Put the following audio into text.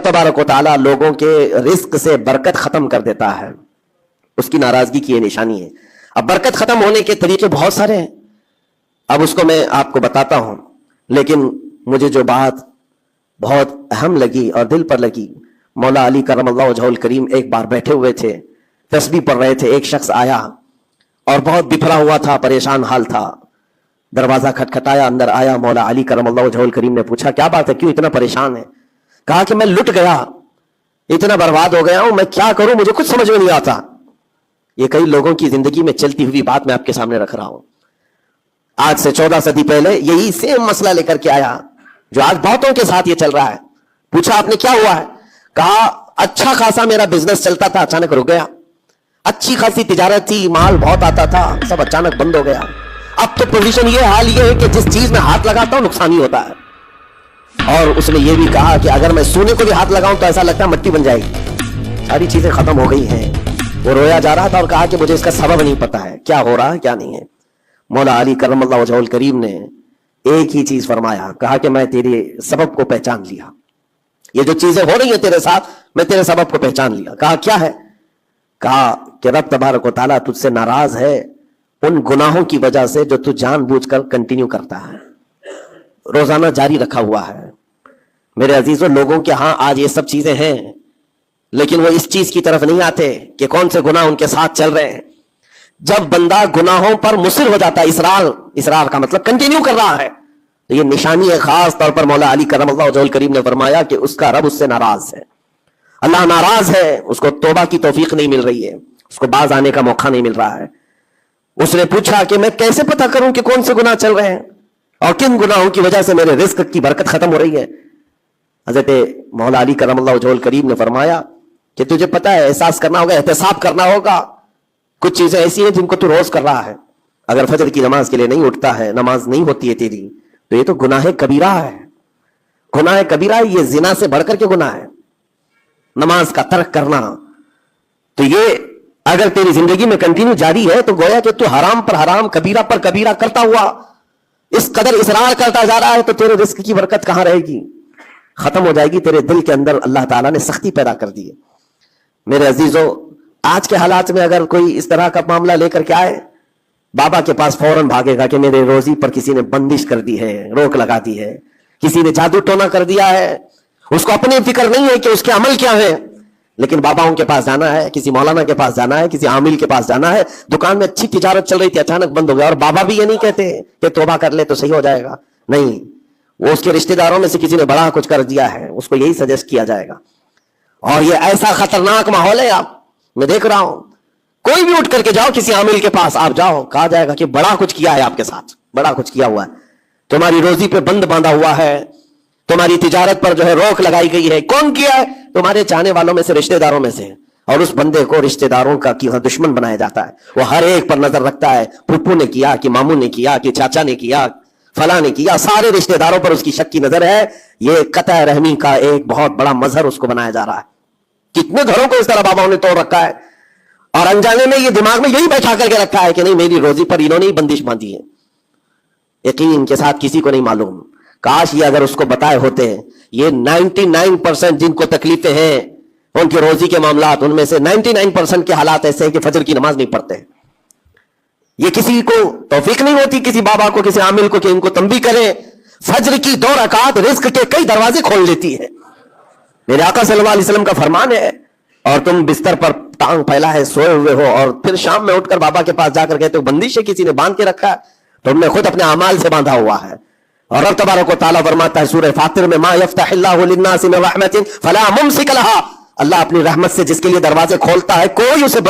तबारक व तआला लोगों के रिस्क से बरकत खत्म कर देता है, उसकी नाराजगी की ये निशानी है। अब बरकत खत्म होने के तरीके बहुत सारे हैं, अब उसको मैं आपको बताता हूं, लेकिन मुझे जो बात बहुत अहम लगी और दिल पर लगी, मौला अली करमल्लाहु वजहुल करीम एक बार बैठे हुए थे, तस्बीह पढ़ रहे थे, एक शख्स आया और बहुत बिफरा हुआ था, परेशान हाल था। दरवाजा खटखटाया, अंदर आया, मौला अली करमल्लाहु वजहुल करीम ने पूछा क्या बात है, क्यों इतना परेशान है? कहा कि मैं लुट गया, इतना बर्बाद हो गया हूं, मैं क्या करूं, मुझे कुछ समझ में नहीं आता। ये कई लोगों की जिंदगी में चलती हुई बात मैं आपके सामने रख रहा हूं। आज से 14 सदी पहले यही सेम मसला लेकर के आया, जो आज बहुतों के साथ ये चल रहा है। पूछा आपने क्या हुआ है? कहा अच्छा खासा मेरा बिजनेस चलता था, अचानक रुक गया। अच्छी खासी तिजारत थी, माल बहुत आता था, सब अचानक बंद हो गया। अब तो पोजीशन ये हाल ये है कि जिस चीज में हाथ लगाता हूं नुकसान ही होता है। और उसने ये भी कहा कि अगर मैं सोने को भी हाथ लगाऊं तो ऐसा लगता है मिट्टी बन जाएगी। सारी चीजें खत्म हो गई हैं। वो रोया जा रहा था और कहा कि मुझे इसका सबब नहीं पता है, क्या हो रहा है क्या नहीं है। मौला अली करमल्लाहु वजहुल करीम ने एक ही चीज फरमाया, कहा कि मैं तेरे सबब को पहचान लिया, ये जो चीजें हो रही है तेरे साथ, मैं तेरे सबब को पहचान लिया। कहा क्या है? कहा कि रब तबारक व तआला तुझसे नाराज है उन गुनाहों की वजह से जो तू जानबूझकर कंटिन्यू करता है, रोजाना जारी रखा हुआ है। मेरे अजीजों, लोगों के यहां आज ये सब चीजें हैं, लेकिन वो इस चीज की तरफ नहीं आते कि कौन से गुनाह उनके साथ चल रहे हैं। जब बंदा गुनाहों पर मुसिर हो जाता है, इसरार का मतलब कंटिन्यू कर रहा है, तो ये निशानी है। खास तौर पर मौला अली करमल्लाहु वजहुल करीम ने फरमाया कि उसका रब उससे नाराज है, अल्लाह नाराज है, उसको तौबा की तौफीक नहीं मिल रही है, उसको बाज आने का मौका नहीं मिल रहा है। उसने पूछा कि मैं कैसे पता करूं कि कौन से गुनाह चल रहे हैं और किन गुनाहों की वजह से मेरे रिस्क की बरकत खत्म हो रही है। हजरत मौला अली करमल्लाहु वजहुल करीम ने फरमाया कि तुझे पता है, एहसास करना होगा, एहतसाब करना होगा। कुछ चीजें ऐसी हैं जिनको तू रोज कर रहा है। अगर फजर की नमाज के लिए नहीं उठता है, नमाज नहीं होती है तेरी, तो ये तो गुनाह कबीरा है। गुनाह कबीरा है, ये जिना से बढ़कर के गुनाह है, नमाज का तर्क करना। तो ये अगर तेरी जिंदगी में कंटिन्यू जारी है तो गोया कि तू हराम पर हराम, कबीरा पर कबीरा करता हुआ इस कदर इसरार करता जा रहा है, तो तेरे रिस्क की बरकत कहां रहेगी? खत्म हो जाएगी। तेरे दिल के अंदर अल्लाह ताला ने सख्ती पैदा कर दी है। मेरे अजीजों, आज के हालात में अगर कोई इस तरह का मामला लेकर के आए, बाबा के पास फौरन भागेगा कि मेरे रोजी पर किसी ने बंदिश कर दी है, रोक लगा दी है, किसी ने जादू टोना कर दिया है। उसको अपनी फिक्र नहीं है कि उसके अमल क्या है, लेकिन बाबाओं के पास जाना है, किसी मौलाना के पास जाना है, किसी आमिल के पास जाना है। दुकान में अच्छी तिजारत चल रही थी, अचानक बंद हो गया। और बाबा भी ये नहीं कहते कि तौबा कर ले तो सही हो जाएगा, नहीं, वो उसके रिश्तेदारों में से किसी ने बड़ा कुछ कर दिया है, उसको यही सजेस्ट किया जाएगा। और ये ऐसा खतरनाक माहौल है, आप मैं देख रहा हूं, कोई भी उठ करके जाओ किसी आमिल के पास आप जाओ, कहा जाएगा कि बड़ा कुछ किया है आपके साथ, बड़ा कुछ किया हुआ है, तुम्हारी रोजी पे बंद बांधा हुआ है, तुम्हारी तिजारत पर जो है रोक लगाई गई है। कौन किया है? तुम्हारे चाहने वालों में से, रिश्तेदारों में से। और उस बंदे को रिश्तेदारों का दुश्मन बनाया जाता है। वो हर एक पर नजर रखता है, फूफू ने किया कि मामू ने किया कि चाचा ने किया, फला ने किया, सारे रिश्तेदारों पर उसकी शक की नजर है। ये कतई रहमी का एक बहुत बड़ा मजहर उसको बनाया जा रहा है। कितने घरों को इस तरह बाबाओं ने तोड़ रखा है, और अनजाने में ये दिमाग में यही बैठा करके रखा है कि नहीं, मेरी रोजी पर इन्होंने ही बंदिश बांधी है। यकीन के साथ किसी को नहीं मालूम। काश ये अगर उसको बताए होते, ये 99% जिनको तकलीफें हैं उनकी रोजी के मामलात, उनमें से 99% के हालात ऐसे हैं कि फजर की नमाज नहीं पढ़ते। ये किसी को तौफीक नहीं होती, किसी बाबा को, किसी आमिल को, कि इनको तंबीह करें। फजर की 2 रकात रिस्क के कई दरवाजे खोल लेती है। मेरे आका सल्लल्लाहु अलैहि वसल्लम का फरमान है, और तुम बिस्तर पर टांग फैला है, सोए हुए हो, और फिर शाम में उठकर बाबा के पास जाकर कहते हो बंदिश है, किसी ने बांध के रखा है, तुमने खुद अपने अमाल से बांधा हुआ है। और रब तबारक व तआला फरमाता है सूरह फातिर में, मा यफ्तहिल्लाहु लिन्नासि मिन रहमतिन फला मुमसिक लहा, अल्लाह अपनी रहमत से जिसके लिए दरवाजे खोलता है कोई उसे